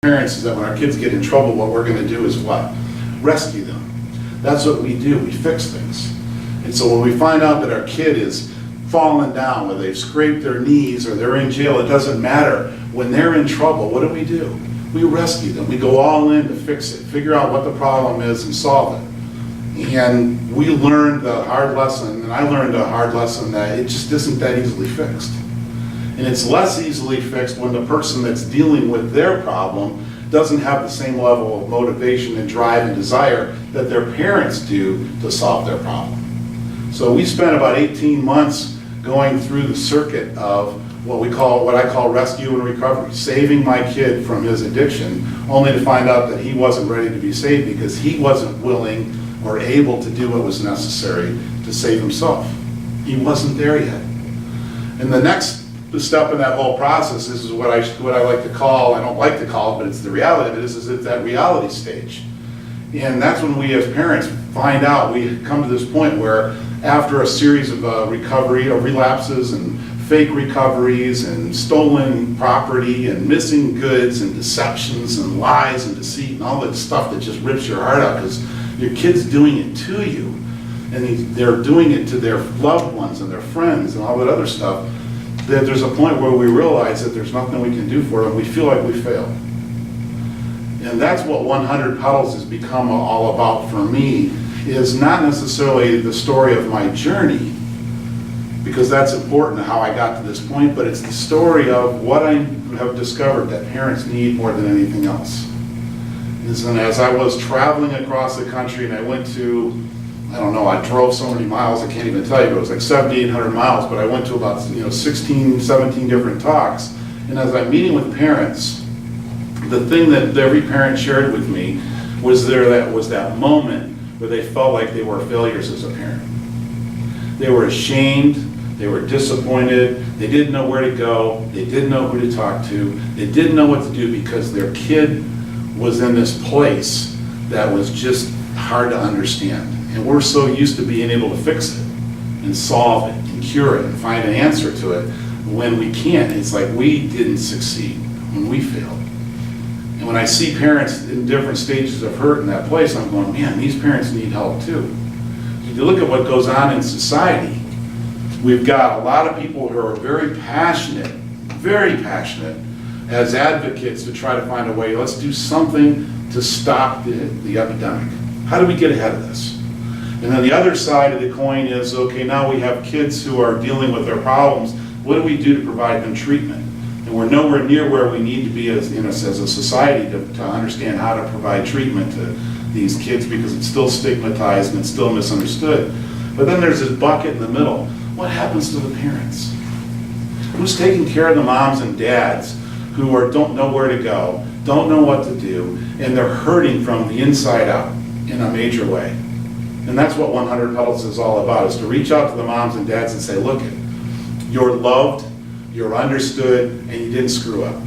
parents is that when our kids get in trouble, what we're going to do is what? Rescue them. That's what we do. We fix things. And so when we find out that our kid is fallen down, whether they've scraped their knees or they're in jail, it doesn't matter. When they're in trouble, what do? We rescue them. We go all in to fix it, figure out what the problem is and solve it. And we learned the hard lesson, and I learned a hard lesson that it just isn't that easily fixed. And it's less easily fixed when the person that's dealing with their problem doesn't have the same level of motivation and drive and desire that their parents do to solve their problem. So we spent about 18 months going through the circuit of what I call rescue and recovery, saving my kid from his addiction, only to find out that he wasn't ready to be saved because he wasn't willing or able to do what was necessary to save himself. He wasn't there yet. And the next step in that whole process is what I like to call, I don't like to call it, but it's the reality of it, is it's that reality stage. And that's when we as parents find out, we come to this point where after a series of recovery, or relapses and fake recoveries and stolen property and missing goods and deceptions and lies and deceit and all that stuff that just rips your heart out because your kid's doing it to you and they're doing it to their loved ones and their friends and all that other stuff, that there's a point where we realize that there's nothing we can do for them. We feel like we failed. And that's what 100 Pedals has become all about for me, is not necessarily the story of my journey, because that's important to how I got to this point, but it's the story of what I have discovered that parents need more than anything else. And as I was traveling across the country and I went to, I don't know, I drove so many miles, I can't even tell you, but it was like 7,800 miles, but I went to about 16, 17 different talks. And as I'm meeting with parents, the thing that every parent shared with me was that moment where they felt like they were failures as a parent. They were ashamed, they were disappointed, they didn't know where to go, they didn't know who to talk to, they didn't know what to do because their kid was in this place that was just hard to understand. And we're so used to being able to fix it and solve it and cure it and find an answer to it. When we can't, it's like we didn't succeed when we failed. And when I see parents in different stages of hurt in that place, I'm going, man, these parents need help too. If you look at what goes on in society, we've got a lot of people who are very passionate as advocates to try to find a way, let's do something to stop the epidemic. How do we get ahead of this? And then the other side of the coin is, okay, now we have kids who are dealing with their problems. What do we do to provide them treatment? And we're nowhere near where we need to be as a society to understand how to provide treatment to these kids because it's still stigmatized and it's still misunderstood. But then there's this bucket in the middle. What happens to the parents? Who's taking care of the moms and dads who don't know where to go, don't know what to do, and they're hurting from the inside out in a major way? And that's what 100 Pedals is all about, is to reach out to the moms and dads and say, look, you're loved, you're understood, and you didn't screw up.